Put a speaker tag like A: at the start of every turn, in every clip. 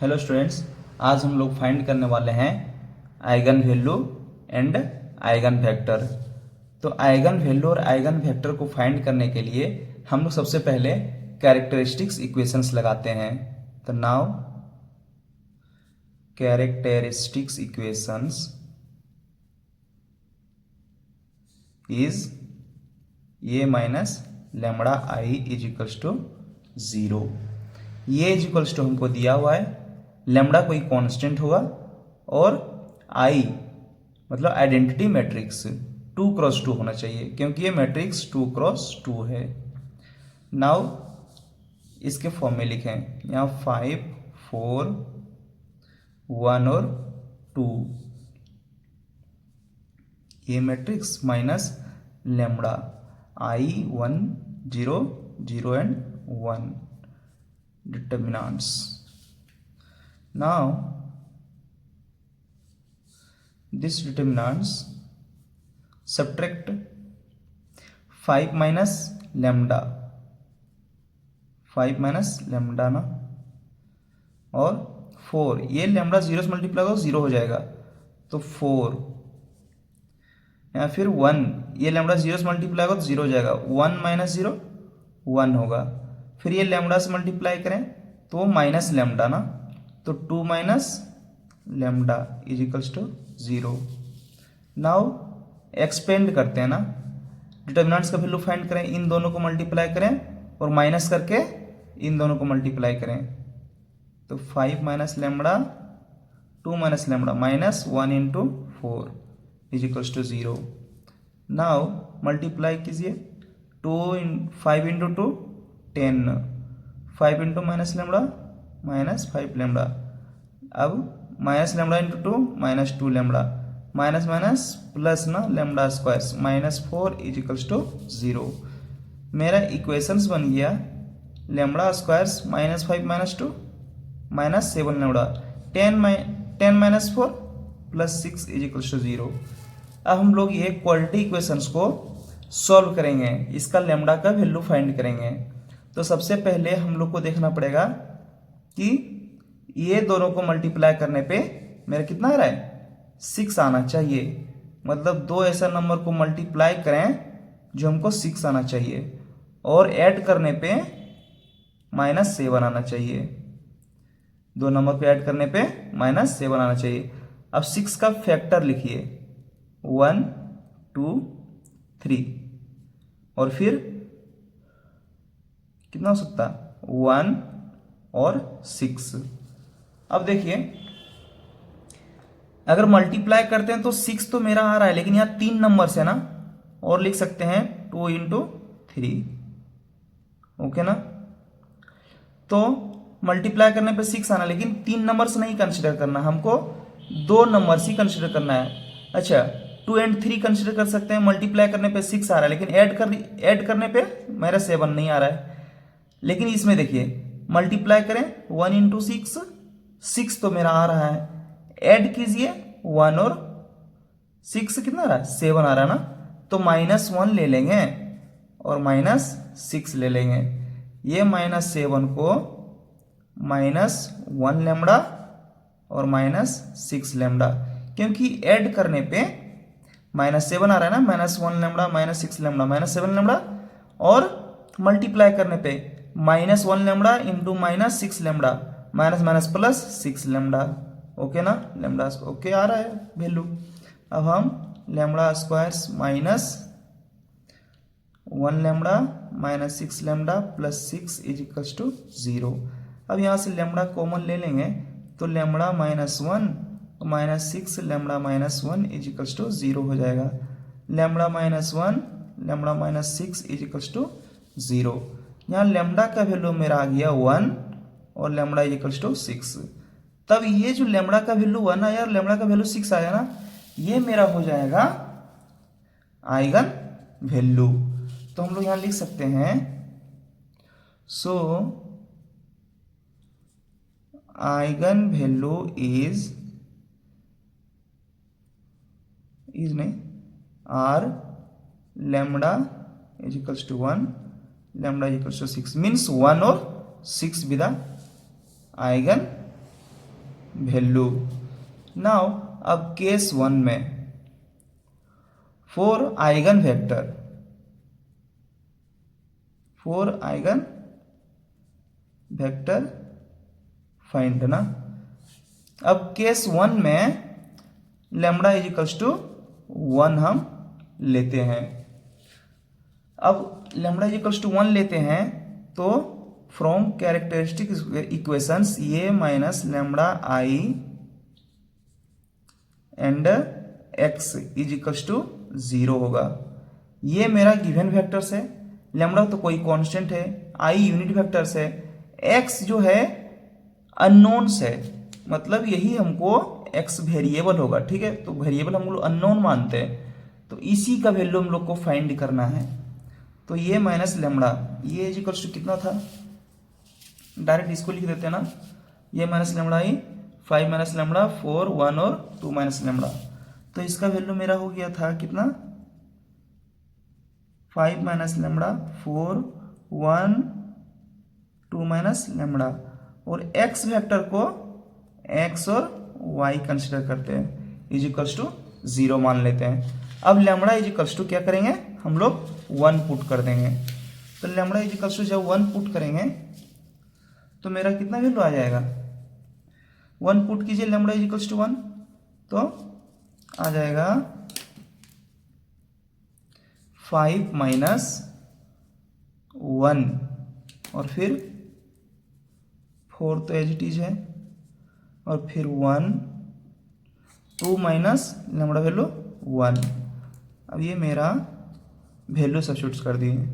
A: Hello students, आज हम लोग फाइंड करने वाले हैं eigen value and eigen vector. तो आइगन वैल्यू और आइगन वेक्टर को फाइंड करने के लिए हम लोग सबसे पहले कैरेक्टरिस्टिक्स इक्वेशंस लगाते हैं। तो now characteristics equations is A minus lambda I is equals to 0। ये इज इक्वल्स टू हमको दिया हुआ है, लेमड़ा कोई कांस्टेंट होगा और आई मतलब आइडेंटिटी मैट्रिक्स 2x2 होना चाहिए क्योंकि ये मैट्रिक्स 2x2 है। नाउ इसके फॉर्म में लिखें, यहाँ 5 4 1 और 2 ये matrix minus lambda I 1 0 0 and 1 determinants. Now this determinants subtract 5 minus lambda ना और 4, ये लैम्बडा 0 से मल्टीप्लाई हो 0 हो जाएगा तो 4, या फिर 1, ये लैम्बडा 0 से मल्टीप्लाई हो तो 0 हो जाएगा, 1 माइनस 0 1 होगा। फिर ये लैम्बडा से मल्टीप्लाई करें तो माइनस लैम्बडा ना, तो 2 minus lambda is equals to 0। Now expand करते हैं ना, डिटर्मिनेंट्स का वैल्यू फाइंड करें, इन दोनों को मल्टीप्लाई करें और माइनस करके इन दोनों को मल्टीप्लाई करें तो 5 minus lambda 2 minus lambda minus 1 into 4 is equals to 0। Now multiply कीजिए, 5 into 2 10, 5 into minus lambda minus 5 lambda, अब minus lambda into 2 minus 2 lambda, minus minus plus ना lambda square minus 4 is equals to 0। मेरा equations बन गया lambda square minus 5 minus 2 minus 7 lambda, 10 minus 4 plus 6 is equals to 0। अब हम लोग ये quality equations को सॉल्व करेंगे, इसका लेमड़ा का वैल्यू फाइंड करेंगे। तो सबसे पहले हम लोग को देखना पड़ेगा कि ये दोनों को मल्टीप्लाई करने पे मेरा कितना आ रहा है 6 आना चाहिए, मतलब दो ऐसा नंबर को मल्टीप्लाई करें जो हमको 6 आना चाहिए और ऐड करने पे -7 आना चाहिए, दो नंबर को ऐड करने पे -7 आना चाहिए। अब 6 का फैक्टर लिखिए 1 2 3 और फिर कितना हो सकता 1 और 6। अब देखिए अगर मल्टीप्लाई करते हैं तो 6 तो मेरा आ रहा है, लेकिन यहां 3 नंबर से ना, और लिख सकते हैं 2 इंटू 3, ओके ना। तो मल्टीप्लाई करने पे 6 आना, लेकिन 3 नंबर से नहीं कंसिडर करना, हमको 2 नंबर से कंसिडर करना है। अच्छा 2 एंड 3 कंसिडर कर सकते हैं, मल्टीप्लाई करने पे 6 आ रहा है, लेकिन ऐड करने पे मेरा 7 नहीं आ रहा है। लेकिन इसमें देखिए मल्टीप्लाई करें 1 इंटू 6 तो मेरा आ रहा है, ऐड कीजिए 1 और 6 कितना आ रहा है 7 आ रहा है ना, तो -1 ले लेंगे और -6 ले लेंगे। ये -7 को -1 लेमड़ा और -6 लेमड़ा, क्योंकि ऐड करने पे -7 आ रहा है ना, -1 लेमड़ा -6 लेमड़ा -7 लेमड़ा, और मल्टीप्लाई करने पे -1 lambda into -6 lambda minus minus plus 6 lambda, okay ना। लेमड़ा ओके आ रहा है वैल्यू। अब हम lambda square -1 lambda -6 lambda plus 6 is equals to 0। अब यहाँ से लेमड़ा कॉमन ले लेंगे तो lambda -1 -6 lambda -1 is equals to 0 हो जाएगा। Lambda -1 lambda -6 is equals to 0। यहाँ लेमड़ा का वैल्यू मेरा आ गया 1 और लेमड़ा इज इक्वल्स टू 6। तब ये जो लेमड़ा का वैल्यू 1 आया और लेमड़ा का वैल्यू 6 आया ना, ये मेरा हो जाएगा आइगन वैल्यू। तो हम लोग यहां लिख सकते हैं, सो आइगन वैल्यू इज नहीं are lambda is equals to 1 lambda equals to 6 means 1 or 6 be the eigen value. Now अब केस 1 में फोर आइगन वेक्टर फाइंड ना। अब केस 1 में लैम्बडा इज इक्वल्स टू 1 हम लेते हैं। अब लैम्बडा इज इक्वल्स टू 1 लेते हैं तो फ्रॉम कैरेक्टरिस्टिक इक्वेशंस ये minus lambda I and X is equals to 0 होगा। ये मेरा गिवन वेक्टर्स है, लैम्बडा तो कोई कांस्टेंट है, आई यूनिट वेक्टर्स है, एक्स जो है अननोन्स है, मतलब यही हमको एक्स वेरिएबल होगा। ठीक है, तो वेरिएबल हम लोग अननोन मानते हैं, तो इसी का वैल्यू हम लोग को फाइंड करना है। तो ये माइनस लैम्बडा, ये इज इक्वल्स टू कितना था, डायरेक्ट इसको लिख देते हैं ना, ये माइनस लैम्बडा आई 5 माइनस लैम्बडा 4 1 और 2 माइनस लैम्बडा। तो इसका वैल्यू मेरा हो गया था कितना, 5 माइनस लैम्बडा 4 1 2 माइनस लैम्बडा। और एक्स वेक्टर को एक्स और वाई कंसिडर करते हैं, इज इक्वल्स टू 0 मान लेते हैं। अब लैम्बडा इज इक्वल्स टू क्या करेंगे हम लोग 1 पुट कर देंगे। तो लैम्बडा इज इक्वल्स टू जब 1 पुट करेंगे तो मेरा कितना वैल्यू आ जाएगा, 1 पुट कीजिए लैम्बडा इज इक्वल्स टू 1 तो आ जाएगा 5 माइनस 1 और फिर 4 तो एज इट इज है, और फिर 1 2 माइनस लैम्बडा वैल्यू 1। अब ये मेरा वैल्यू सब्स्टिट्यूट कर दिए,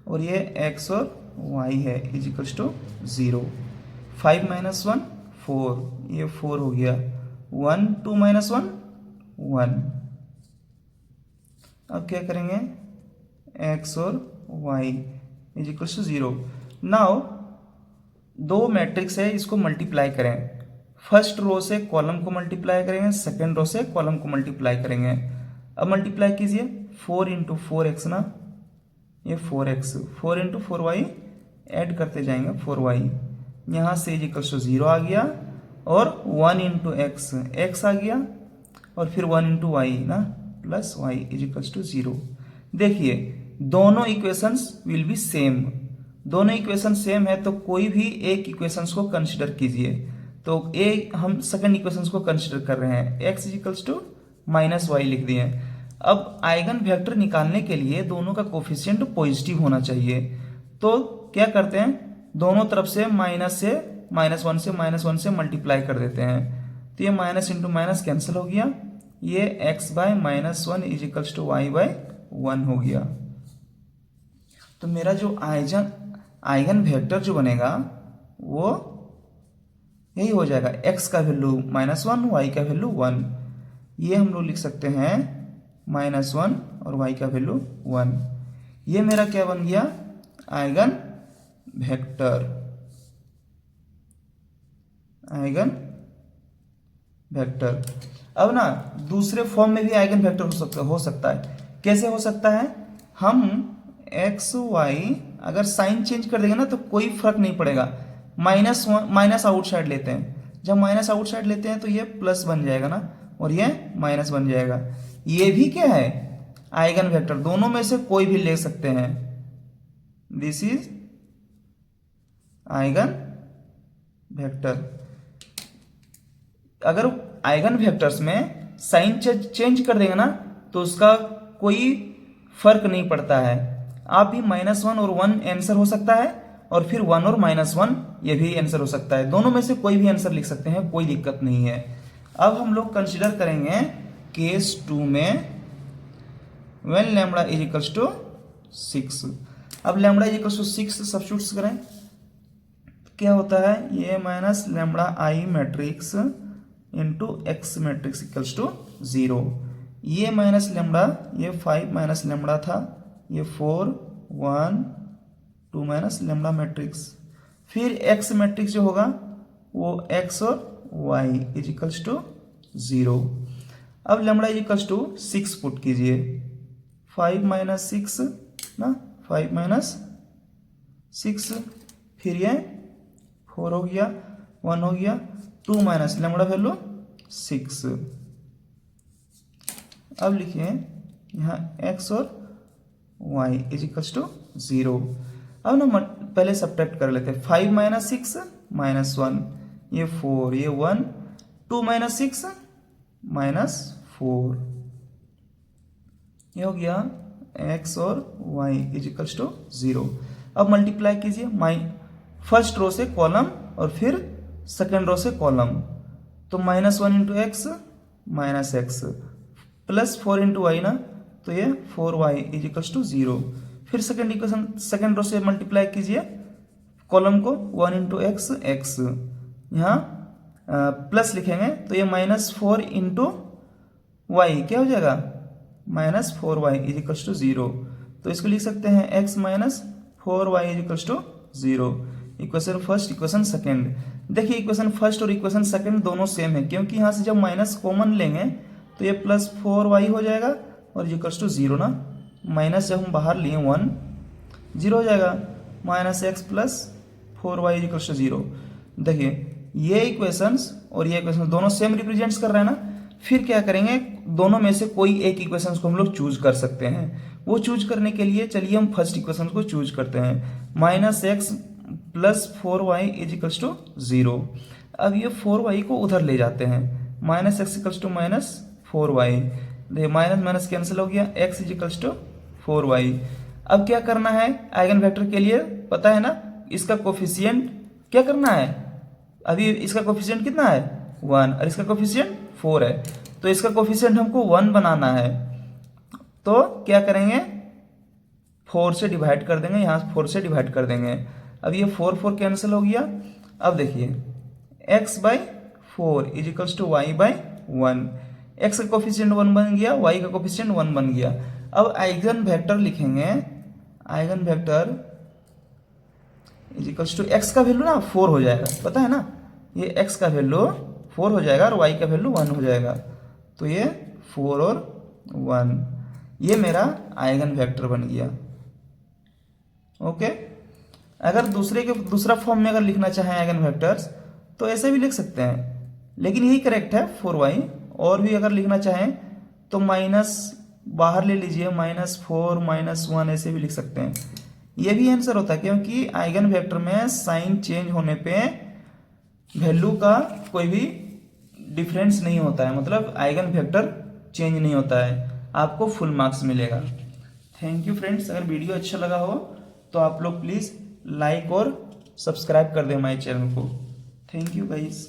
A: और ये x और y है इज इक्वल्स टू 0। 5 माइनस 1 4, ये 4 हो गया, 1 2 माइनस 1 1। अब क्या करेंगे x और y is equals to 0। Now दो मैट्रिक्स है, इसको मल्टीप्लाई करें, फर्स्ट रो से कॉलम को मल्टीप्लाई करेंगे, सेकेंड रो से कॉलम को मल्टीप्लाई करेंगे। अब मल्टीप्लाई कीजिए 4 इंटू 4x ना, ये 4x, 4 इंटू 4y ऐड करते जाएंगे 4y, यहाँ से इज इक्वल्स टू 0 आ गया, और 1 इंटू x आ गया, और फिर 1 इंटू y ना plus y is equals to 0। देखिए दोनों इक्वेशंस विल बी सेम, दोनों इक्वेशन सेम है तो कोई भी एक इक्वेशंस को कंसिडर कीजिए। तो हम सेकंड इक्वेशंस को कंसिडर कर रहे हैं, x is equals to minus Y लिख दिए। अब आइगन वेक्टर निकालने के लिए दोनों का कोफिशिएंट पॉजिटिव होना चाहिए, तो क्या करते हैं दोनों तरफ से -1 से मल्टीप्लाई कर देते हैं, तो ये माइनस इंटू माइनस कैंसिल हो गया, ये x by -1 is equals to y by 1 हो गया। तो मेरा जो आइगन वेक्टर जो बनेगा वो यही हो जाएगा, x का वैल्यू -1 y का वैल्यू 1। ये हम लोग लिख सकते हैं -1 और y का वैल्यू 1। ये मेरा क्या बन गया आइगन वेक्टर। अब ना दूसरे फॉर्म में भी आइगन वेक्टर हो सकता है। कैसे हो सकता है, हम x y अगर साइन चेंज कर देंगे ना तो कोई फर्क नहीं पड़ेगा, माइनस आउटसाइड लेते हैं, जब माइनस आउटसाइड लेते हैं तो ये प्लस बन जाएगा ना, और ये माइनस बन जाएगा। ये भी क्या है आइगन वेक्टर, दोनों में से कोई भी ले सकते हैं, दिस इज आइगन वेक्टर। अगर आइगन वेक्टर्स में साइन चेंज कर देंगे ना तो उसका कोई फर्क नहीं पड़ता है, आप भी -1 और 1 आंसर हो सकता है, और फिर 1 और -1 ये भी आंसर हो सकता है, दोनों में से कोई भी आंसर लिख सकते हैं, कोई दिक्कत नहीं है। अब हम लोग कंसीडर करेंगे केस 2 में when lambda is equals to 6। अब lambda is equals to 6 substitute करें, क्या होता है, ये minus lambda I matrix into X matrix equals to 0। ये माइनस लैम्बडा, ये 5 माइनस लैम्बडा था, ये 4 1 2 माइनस लैम्बडा मैट्रिक्स, फिर एक्स मैट्रिक्स जो होगा वो एक्स और वाई इज इक्वल्स टू 0। अब lambda is equals to 6 put कीजिए, 5 माइनस 6 ना, 5 माइनस 6, फिर ये 4 हो गया, 1 हो गया, 2 माइनस लैम्बडा वैल्यू 6। अब लिखिए यहाँ x और y इज इक्वल्स टू 0। अब ना पहले सब्ट्रैक्ट कर लेते हैं। 5 माइनस 6 माइनस 1, ये 4, ये 1, 2 माइनस 6 माइनस 4, ये हो गया x और y इज इक्वल्स टू 0। अब मल्टीप्लाई कीजिए फर्स्ट रो से कॉलम और फिर सेकेंड रो से कॉलम। तो -1 into X minus X plus 4 into Y ना, तो ये 4y इज इक्वल्स टू 0। फिर सेकेंड इक्वेशन सेकेंड रो से मल्टीप्लाई कीजिए कॉलम को, 1 इंटू एक्स एक्स, यहाँ प्लस लिखेंगे तो ये -4 इंटू वाई क्या हो जाएगा, -4y इज इक्वल्स टू 0। तो इसको लिख सकते हैं x minus 4y is equals to 0। Equation first equation second. देखिए इक्वेशन फर्स्ट और इक्वेशन सेकेंड दोनों सेम है, क्योंकि यहाँ से जब माइनस कॉमन लेंगे तो ये +4y हो जाएगा और इक्वल्स टू 0 ना। माइनस जब हम बाहर लिए 1, 0 हो जाएगा, -x plus 4y is equals to 0। देखिए ये इक्वेशंस और ये इक्वेशंस दोनों सेम रिप्रेजेंट्स कर रहे हैं ना। फिर क्या करेंगे, दोनों में से कोई एक इक्वेशंस को हम लोग चूज कर सकते हैं। वो चूज करने के लिए चलिए हम फर्स्ट इक्वेशन को चूज करते हैं, -x plus 4y is equals to 0। अब ये 4y को उधर ले जाते हैं, -x इक्वल्स टू -4y, देखिए माइनस माइनस कैंसिल हो गया, x is equals to 4y। अब क्या करना है आइगन वेक्टर के लिए, पता है ना, इसका कोफिशिएंट क्या करना है। अभी इसका कोफिशिएंट कितना है 1 और इसका कोफिशिएंट 4 है, तो इसका कोफिशिएंट हमको 1 बनाना है। तो क्या करेंगे, 4 से डिवाइड कर देंगे, यहाँ 4 से डिवाइड कर देंगे। अब ये 4 कैंसिल हो गया। अब देखिए x/4 is equals to y/1, x का कोफिशिएंट 1 बन गया, y का कोफिशिएंट 1 बन गया। अब आइगन वेक्टर लिखेंगे, eigen vector is equals to x का वैल्यू ना 4 हो जाएगा, पता है ना, ये x का वैल्यू 4 हो जाएगा और y का वैल्यू 1 हो जाएगा। तो ये 4 और 1, ये मेरा आइगन वेक्टर बन गया। ओके, अगर दूसरा फॉर्म में अगर लिखना चाहें आइगन वेक्टर्स तो ऐसे भी लिख सकते हैं, लेकिन यही करेक्ट है 4y। और भी अगर लिखना चाहें तो माइनस बाहर ले लीजिए, -4 -1 ऐसे भी लिख सकते हैं। ये भी आंसर होता है, क्योंकि आइगन वेक्टर में साइन चेंज होने पे वैल्यू का कोई भी डिफरेंस नहीं होता है, मतलब आइगन वेक्टर चेंज नहीं होता है, आपको फुल मार्क्स मिलेगा। थैंक यू फ्रेंड्स, अगर वीडियो अच्छा लगा हो तो आप लोग प्लीज़ लाइक और सब्सक्राइब कर दें हमारे चैनल को। Thank you guys.